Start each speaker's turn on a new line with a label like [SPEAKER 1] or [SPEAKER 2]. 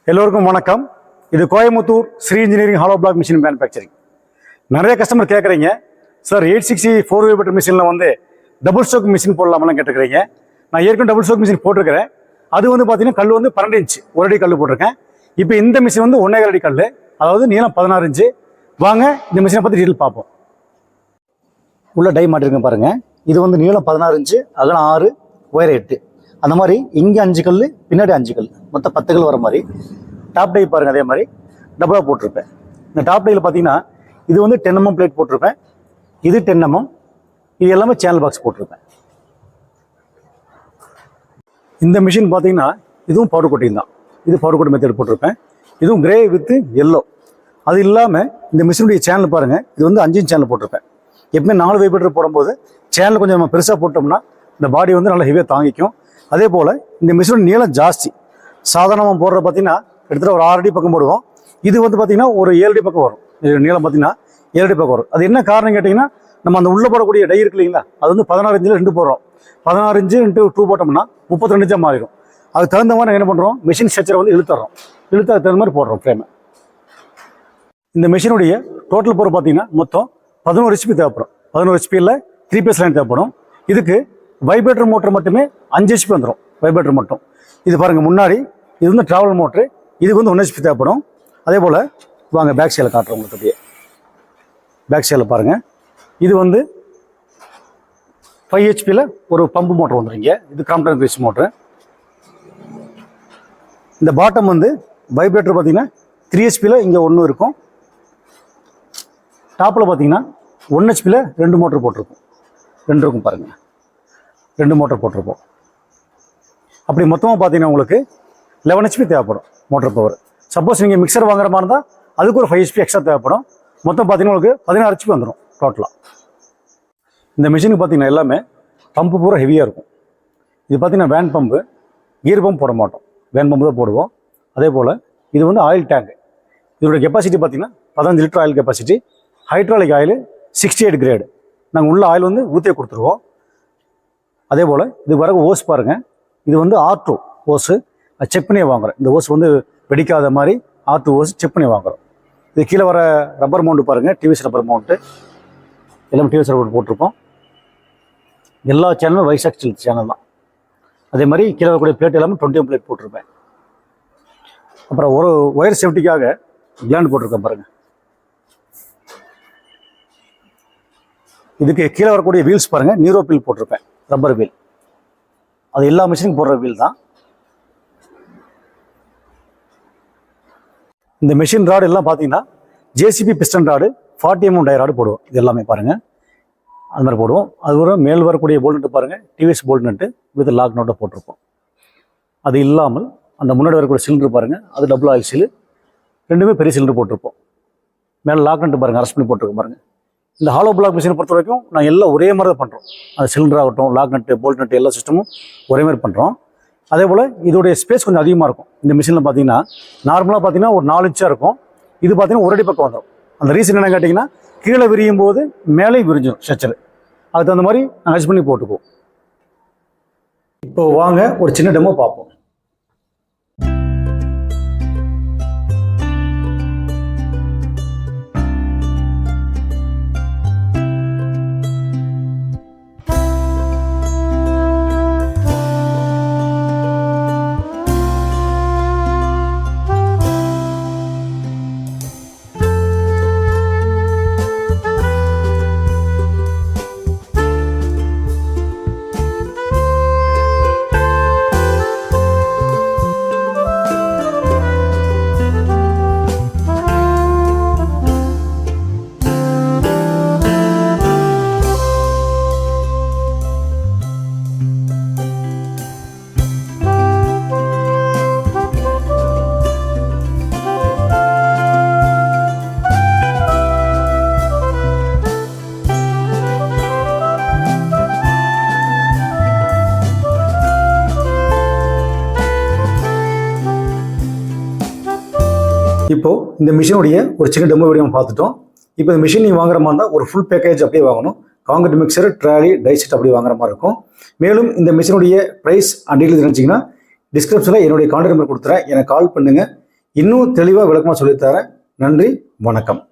[SPEAKER 1] எல்லோருக்கும் வணக்கம். இது Coimbatore Sri engineering hollow block machine manufacturing. நிறைய கஸ்டமர் கேட்குறீங்க, சார் 860 4 வே பட்டர் மிஷினில் வந்து டபுள் ஸ்டோக் மிஷின் போடலாமெல்லாம் கேட்டுக்கிறீங்க. நான் ஏற்கனவே டபுள் ஸ்டோக் மிஷின் போட்டிருக்கிறேன். அது வந்து பார்த்தீங்கன்னா கல் வந்து 12 இன்ச் ஒரு அடி கல் போட்டிருக்கேன். இப்போ இந்த மிஷின் வந்து 1.5 அடி கல், அதாவது நீளம் 16 இன்ச்சு. வாங்க இந்த மிஷினை பற்றி டீட்டெயில் பார்ப்போம். உள்ள டை மாட்டிருக்கேன் பாருங்கள். இது வந்து நீளம் 16 இன்ச்சு, அகலம் 6, உயரம் 8. அந்த மாதிரி இங்கே 5 கல், பின்னாடி 5 கல், மொத்தம் 10 கல் வர மாதிரி டாப் டை பாருங்கள். அதே மாதிரி டபுளாக போட்டிருப்பேன். இந்த டாப் டையில் பார்த்தீங்கன்னா இது வந்து 10 mm பிளேட் போட்டிருப்பேன். இது 10 mm, இது எல்லாமே சேனல் பாக்ஸ் போட்டிருப்பேன். இந்த மிஷின் பார்த்தீங்கன்னா இதுவும் பவுடர் கோட்டிங் தான். இது பவுடர் கோட் மெத்தட் போட்டிருப்பேன். இதுவும் கிரே வித் எல்லோ. அது இல்லாமல் இந்த மிஷினுடைய சேனல் பாருங்கள், இது வந்து 5 இன்ச் சேனல் போட்டிருப்பேன். எப்பவுமே 4 வைப்ரேட்டர் போடும்போது சேனல் கொஞ்சம் நம்ம பெருசாக போட்டோம்னா இந்த பாடி வந்து நல்லா ஹெவியாக தாங்கிக்கும். அதே போல் இந்த மிஷின் நீளம் ஜாஸ்தி. சாதாரணமாக போடுறது பார்த்தீங்கன்னா கிட்டத்தட்ட ஒரு 6 அடி பக்கம் போடுவோம். இது வந்து பார்த்தீங்கன்னா ஒரு 7 அடி பக்கம் வரும். இது நீளம் பார்த்தீங்கன்னா 7 அடி பக்கம் வரும். அது என்ன காரணம் கேட்டிங்கன்னா, நம்ம அந்த உள்ளே போடக்கூடிய டை இருக்கு இல்லைங்களா, அது வந்து 16 இன்ச்சில் 2 போடுறோம். 16 இன்ச்சு × 2 போட்டோம்னா 32 இன்ச்சாக மாறிடும். அதுக்கு தகுந்த மாதிரி என்ன பண்ணுறோம், மிஷின் ஸ்ட்ரக்சரை வந்து இழுத்து அதுக்கு தகுந்த மாதிரி போடுறோம் ஃப்ரேமை. இந்த மிஷினுடைய டோட்டல் பவர் பார்த்தீங்கன்னா மொத்தம் 11 HP தேவைப்படும். 11 HPயில் 3 பேஸ் லைன் தேவைப்படும். இதுக்கு வைப்ரேட்டர் மோட்டர் மட்டுமே 5 HP வந்துடும். வைப்ரேட்டர் மட்டும். இது பாருங்கள், முன்னாடி இது வந்து ட்ராவல் மோட்ரு. இதுக்கு வந்து 1 HP தேவைப்படும். அதே போல் வாங்க பேக் சைடில் காட்டுறோம் உங்களுக்கு. அப்படியே பேக் சைடில் பாருங்கள். இது வந்து 5 HPயில் ஒரு பம்பு மோட்டர் வந்துடுங்க. இது கிராம்ப்டன் கிரீஸ் மோட்ரு. இந்த பாட்டம் வந்து வைப்ரேட்டர் பார்த்தீங்கன்னா 3 HPயில் இங்கே 1 இருக்கும். டாப்பில் பார்த்தீங்கன்னா 1 HPயில் 2 மோட்டர் போட்டிருக்கும். 2 இருக்கும் பாருங்கள், 2 மோட்டர் போட்டிருப்போம். அப்படி மொத்தமாக பார்த்தீங்கன்னா உங்களுக்கு 11 HP தேவைப்படும் மோட்டர் பவர். சப்போஸ் நீங்கள் மிக்சர் வாங்குற மாதிரி இருந்தால் அதுக்கு ஒரு 5 HP எக்ஸ்ட்ரா தேவைப்படும். மொத்தம் பார்த்தீங்கன்னா உங்களுக்கு 16 HP வந்துடும் டோட்டலாக. இந்த மிஷினுக்கு பார்த்தீங்கன்னா எல்லாமே பம்பு பூரா ஹெவியாக இருக்கும். இது பார்த்தீங்கன்னா வேன் பம்பு, கியர் பம்ப் போட மாட்டோம். வேன் பம்பு தான் போடுவோம். அதே போல் இது வந்து ஆயில் டேங்க். இதோட கெப்பாசிட்டி பார்த்தீங்கன்னா 15 litre oil capacity. Hydraulic oil 68 grade. நாங்கள் உள்ள ஆயில் வந்து ஊற்றியே கொடுத்துருவோம். அதே போல் இது வர ஓஸ் பாருங்கள். இது வந்து R2 ஓஸு செக் பண்ணி வாங்குகிறோம். இந்த ஓஸ் வந்து வெடிக்காத மாதிரி R2 ஓஸ் செக் பண்ணி வாங்குகிறோம். இது கீழே வர ரப்பர் மவுண்ட் பாருங்கள், டிவிஎஸ் ரப்பர் மவுண்ட்டு. எல்லாமே டிவிஎஸ் ரப்பர் போட்டிருப்போம். எல்லா சேனலும் வைசாக் ஸ்டீல் சேனல் தான். அதே மாதிரி கீழே வரக்கூடிய பிளேட் எல்லாமே 20 mm பிளேட் போட்டிருப்பேன். அப்புறம் ஒரு ஒயர் சேஃப்டிக்காக கிளாண்ட் போட்டிருக்கேன் பாருங்கள். இதுக்கு கீழே வரக்கூடிய வீல்ஸ் பாருங்கள், நீரோ வீல் போட்டிருப்பேன், ரப்பர் வீல். அது எல்லா மிஷினுக்கும் போடுற வீல் தான். இந்த மிஷின் ராடு எல்லாம் பார்த்தீங்கன்னா JCB piston rod, 40 mm die rod போடுவோம். இது எல்லாமே பாருங்கள் அது மாதிரி போடுவோம். அது ஒரு மேல் வரக்கூடிய போல்ட் நட்டு பாருங்கள், டிவிஎஸ் போல்ட் நட்டு வித் லாக் நோட்டை போட்டிருப்போம். அது இல்லாமல் அந்த முன்னாடி வரக்கூடிய சிலிண்டர் பாருங்கள், அது டபுள் ஆயில் சீலு, 2மே பெரிய சிலிண்டர் போட்டிருப்போம். மேலே லாக் நட்டு பாருங்கள், அரஸ்ட் பண்ணி போட்டிருக்கோம் பாருங்கள். இந்த ஹாலோ பிளாக் மிஷினை பொறுத்த வரைக்கும் நான் எல்லாம் ஒரே மாதிரி தான் பண்ணுறோம். அது சிலிண்டர் ஆகட்டும், லாக் நட்டு, போல்ட் நட்டு, எல்லா சிஸ்டமும் ஒரே மாதிரி பண்ணுறோம். அதே போல் இதோடைய ஸ்பேஸ் கொஞ்சம் அதிகமாக இருக்கும். இந்த மிஷினில் பார்த்தீங்கன்னா நார்மலாக பார்த்தீங்கன்னா ஒரு 4 இன்ச்சாக இருக்கும். இது பார்த்தீங்கன்னா ஒரு அடி பக்கம் வந்துடும். அந்த ரீசன் என்ன கேட்டிங்கன்னா, கீழே விரியும் போது மேலே விரிஞ்சிடும் ஸ்ட்ரக்சர். அதுக்கு தகுந்த மாதிரி நாங்கள் அட்ஜஸ்ட் பண்ணி போட்டுக்குவோம். இப்போ வாங்க ஒரு சின்ன டெமோ பார்ப்போம். இப்போது இந்த மிஷினுடைய ஒரு சின்ன டெமோ வீடியோ பார்த்துட்டோம். இப்போ இந்த மிஷின் நீங்கள் வாங்குற மாதிரி இருந்தால் ஒரு ஃபுல் பேக்கேஜ் அப்படியே வாங்கணும். காங்கிரீட் மிக்சர், ட்ராலி, டைசெட் அப்படி வாங்குற மாதிரி இருக்கும். மேலும் இந்த மிஷினுடைய ப்ரைஸ் அண்ட் டீட்டெயில்ஸ் நினச்சிங்கன்னா டிஸ்கிரிப்ஷனில் என்னுடைய கான்டாக்ட் நம்பர் கொடுத்துறேன். எனக்கு கால் பண்ணுங்கள். இன்னும் தெளிவாக விளக்கமாக சொல்லித்தரேன். நன்றி, வணக்கம்.